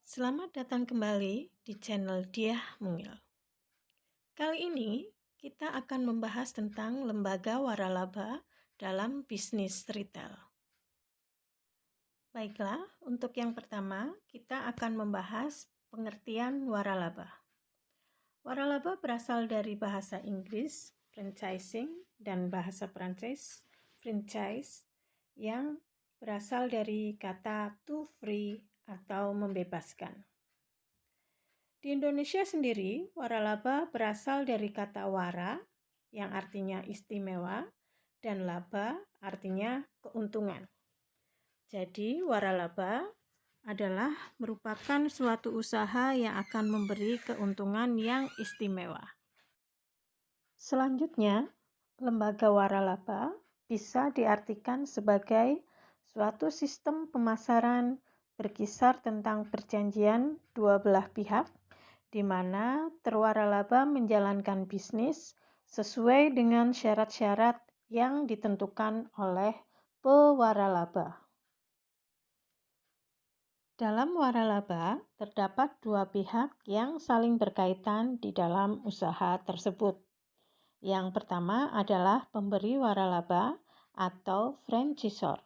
Selamat datang kembali di channel Diah Mungil. Kali ini kita akan membahas tentang lembaga waralaba dalam bisnis retail. Baiklah, untuk yang pertama kita akan membahas pengertian waralaba. Waralaba berasal dari bahasa Inggris franchising dan bahasa Prancis franchise yang berasal dari kata to free atau membebaskan. Di Indonesia sendiri, waralaba berasal dari kata wara yang artinya istimewa dan laba artinya keuntungan. Jadi, waralaba adalah merupakan suatu usaha yang akan memberi keuntungan yang istimewa. Selanjutnya, lembaga waralaba bisa diartikan sebagai suatu sistem pemasaran berkisar tentang perjanjian dua belah pihak di mana terwaralaba menjalankan bisnis sesuai dengan syarat-syarat yang ditentukan oleh pewaralaba. Dalam waralaba, terdapat dua pihak yang saling berkaitan di dalam usaha tersebut. Yang pertama adalah pemberi waralaba atau franchisor,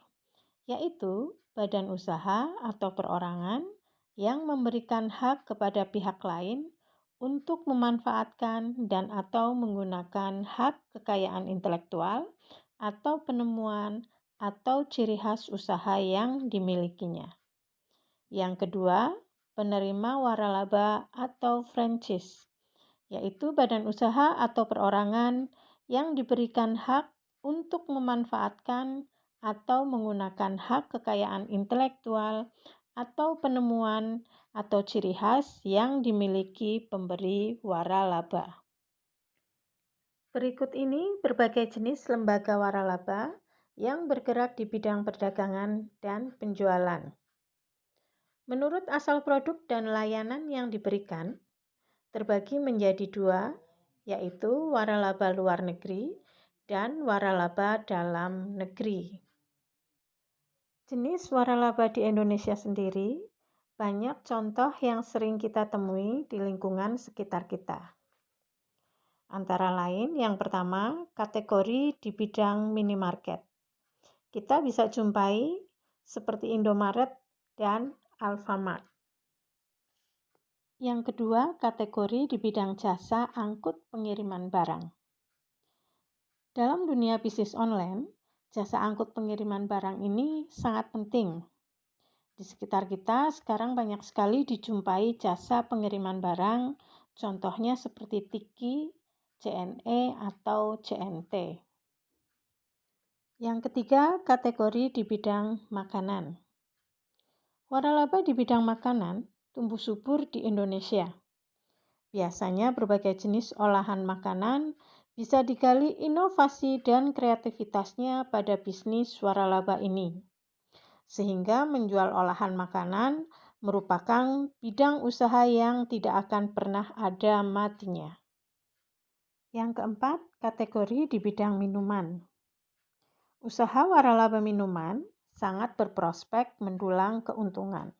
yaitu badan usaha atau perorangan yang memberikan hak kepada pihak lain untuk memanfaatkan dan atau menggunakan hak kekayaan intelektual atau penemuan atau ciri khas usaha yang dimilikinya. Yang kedua, penerima waralaba atau franchise, yaitu badan usaha atau perorangan yang diberikan hak untuk memanfaatkan atau menggunakan hak kekayaan intelektual atau penemuan atau ciri khas yang dimiliki pemberi waralaba. Berikut ini berbagai jenis lembaga waralaba yang bergerak di bidang perdagangan dan penjualan. Menurut asal produk dan layanan yang diberikan, terbagi menjadi dua, yaitu waralaba luar negeri dan waralaba dalam negeri. Jenis waralaba di Indonesia sendiri banyak contoh yang sering kita temui di lingkungan sekitar kita. Antara lain yang pertama, kategori di bidang minimarket. Kita bisa jumpai seperti Indomaret dan Alfamart. Yang kedua, kategori di bidang jasa angkut pengiriman barang. Dalam dunia bisnis online, jasa angkut pengiriman barang ini sangat penting. Di sekitar kita sekarang banyak sekali dijumpai jasa pengiriman barang, contohnya seperti Tiki, JNE, atau JNT. Yang ketiga, kategori di bidang makanan. Waralaba di bidang makanan tumbuh subur di Indonesia. Biasanya berbagai jenis olahan makanan bisa digali inovasi dan kreativitasnya pada bisnis waralaba ini. Sehingga menjual olahan makanan merupakan bidang usaha yang tidak akan pernah ada matinya. Yang keempat, kategori di bidang minuman. Usaha waralaba minuman sangat berprospek mendulang keuntungan.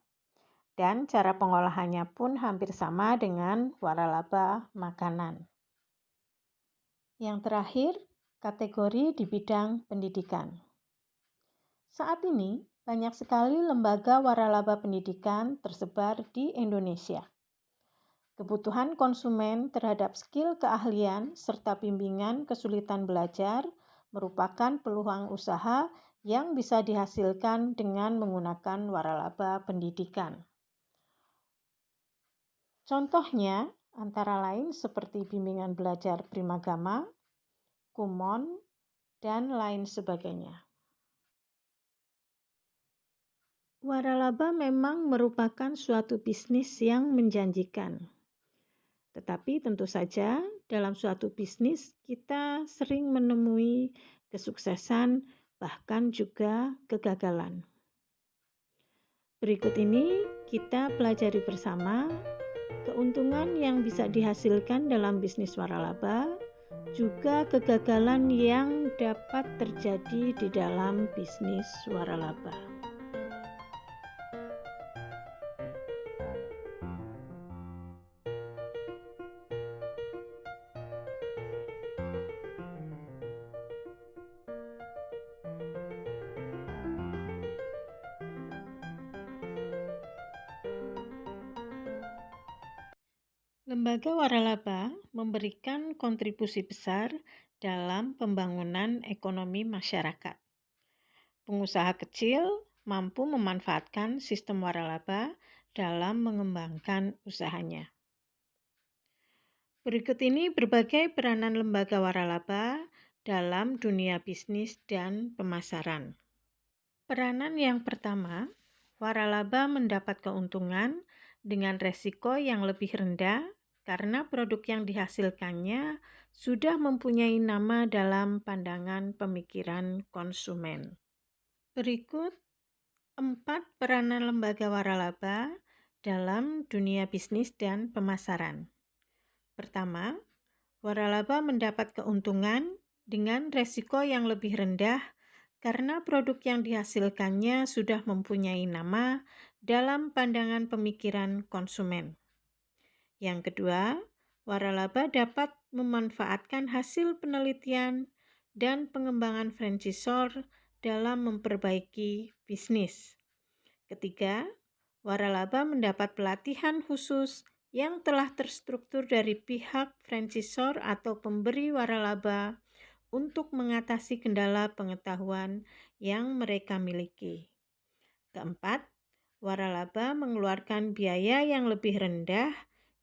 Dan cara pengolahannya pun hampir sama dengan waralaba makanan. Yang terakhir, kategori di bidang pendidikan. Saat ini, banyak sekali lembaga waralaba pendidikan tersebar di Indonesia. Kebutuhan konsumen terhadap skill keahlian serta bimbingan kesulitan belajar merupakan peluang usaha yang bisa dihasilkan dengan menggunakan waralaba pendidikan. Contohnya antara lain seperti bimbingan belajar Primagama, Kumon, dan lain sebagainya. Waralaba memang merupakan suatu bisnis yang menjanjikan. Tetapi tentu saja dalam suatu bisnis kita sering menemui kesuksesan bahkan juga kegagalan. Berikut ini kita pelajari bersama keuntungan yang bisa dihasilkan dalam bisnis waralaba, juga kegagalan yang dapat terjadi di dalam bisnis waralaba. Lembaga waralaba memberikan kontribusi besar dalam pembangunan ekonomi masyarakat. Pengusaha kecil mampu memanfaatkan sistem waralaba dalam mengembangkan usahanya. Berikut ini berbagai peranan lembaga waralaba dalam dunia bisnis dan pemasaran. Peranan yang pertama, waralaba mendapat keuntungan dengan resiko yang lebih rendah karena produk yang dihasilkannya sudah mempunyai nama dalam pandangan pemikiran konsumen. Berikut 4 peranan lembaga waralaba dalam dunia bisnis dan pemasaran. Pertama, waralaba mendapat keuntungan dengan resiko yang lebih rendah karena produk yang dihasilkannya sudah mempunyai nama dalam pandangan pemikiran konsumen. Yang kedua, waralaba dapat memanfaatkan hasil penelitian dan pengembangan franchisor dalam memperbaiki bisnis. Ketiga, waralaba mendapat pelatihan khusus yang telah terstruktur dari pihak franchisor atau pemberi waralaba untuk mengatasi kendala pengetahuan yang mereka miliki. Keempat, waralaba mengeluarkan biaya yang lebih rendah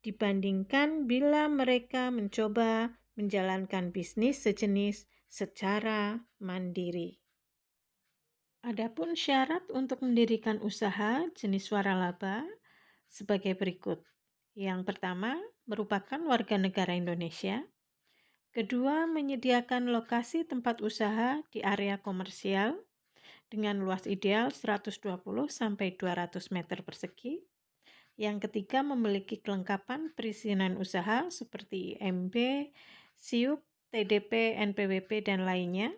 dibandingkan bila mereka mencoba menjalankan bisnis sejenis secara mandiri. Adapun syarat untuk mendirikan usaha jenis waralaba sebagai berikut. Yang pertama, merupakan warga negara Indonesia. Kedua, menyediakan lokasi tempat usaha di area komersial dengan luas ideal 120-200 meter persegi. Yang ketiga, memiliki kelengkapan perizinan usaha seperti IMB, SIUP, TDP, NPWP, dan lainnya.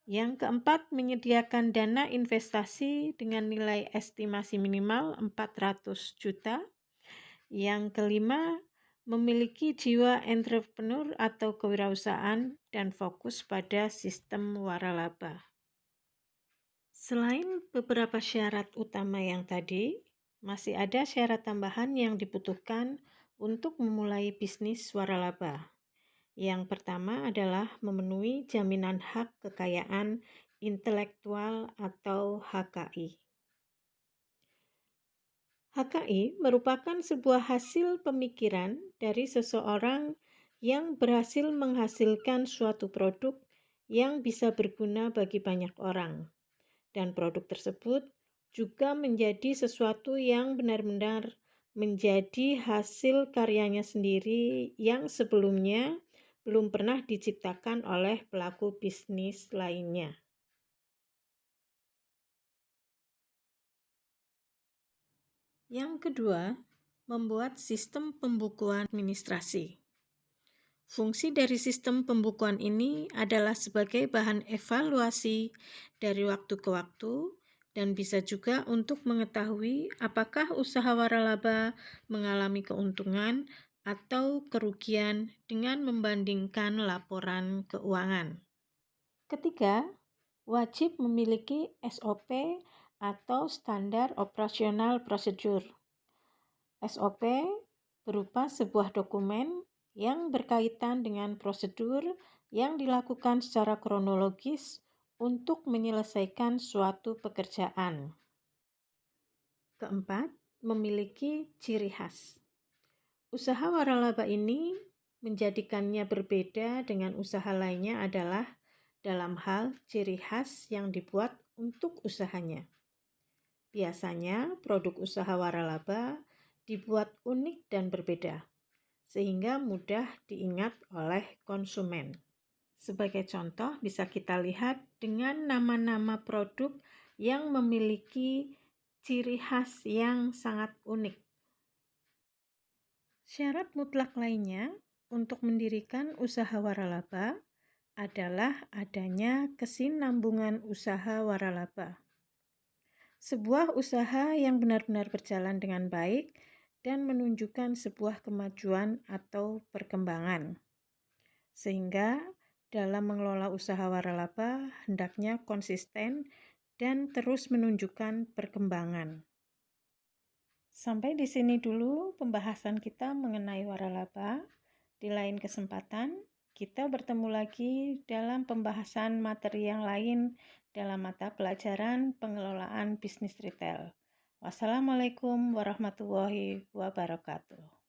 Yang keempat, menyediakan dana investasi dengan nilai estimasi minimal 400 juta. Yang kelima, memiliki jiwa entrepreneur atau kewirausahaan dan fokus pada sistem waralaba. Selain beberapa syarat utama yang tadi, masih ada syarat tambahan yang dibutuhkan untuk memulai bisnis waralaba. Yang pertama adalah memenuhi jaminan hak kekayaan intelektual atau HKI. HKI merupakan sebuah hasil pemikiran dari seseorang yang berhasil menghasilkan suatu produk yang bisa berguna bagi banyak orang. Dan produk tersebut juga menjadi sesuatu yang benar-benar menjadi hasil karyanya sendiri yang sebelumnya belum pernah diciptakan oleh pelaku bisnis lainnya. Yang kedua, membuat sistem pembukuan administrasi. Fungsi dari sistem pembukuan ini adalah sebagai bahan evaluasi dari waktu ke waktu dan bisa juga untuk mengetahui apakah usaha waralaba mengalami keuntungan atau kerugian dengan membandingkan laporan keuangan. Ketiga, wajib memiliki SOP atau Standar Operasional Prosedur. SOP berupa sebuah dokumen yang berkaitan dengan prosedur yang dilakukan secara kronologis untuk menyelesaikan suatu pekerjaan. Keempat, memiliki ciri khas. Usaha waralaba ini menjadikannya berbeda dengan usaha lainnya adalah dalam hal ciri khas yang dibuat untuk usahanya. Biasanya produk usaha waralaba dibuat unik dan berbeda, sehingga mudah diingat oleh konsumen. Sebagai contoh bisa kita lihat dengan nama-nama produk yang memiliki ciri khas yang sangat unik. Syarat mutlak lainnya untuk mendirikan usaha waralaba adalah adanya kesinambungan usaha waralaba. Sebuah usaha yang benar-benar berjalan dengan baik dan menunjukkan sebuah kemajuan atau perkembangan. Sehingga dalam mengelola usaha waralaba hendaknya konsisten dan terus menunjukkan perkembangan. Sampai di sini dulu pembahasan kita mengenai waralaba. Di lain kesempatan, kita bertemu lagi dalam pembahasan materi yang lain dalam mata pelajaran pengelolaan bisnis retail. Wassalamualaikum warahmatullahi wabarakatuh.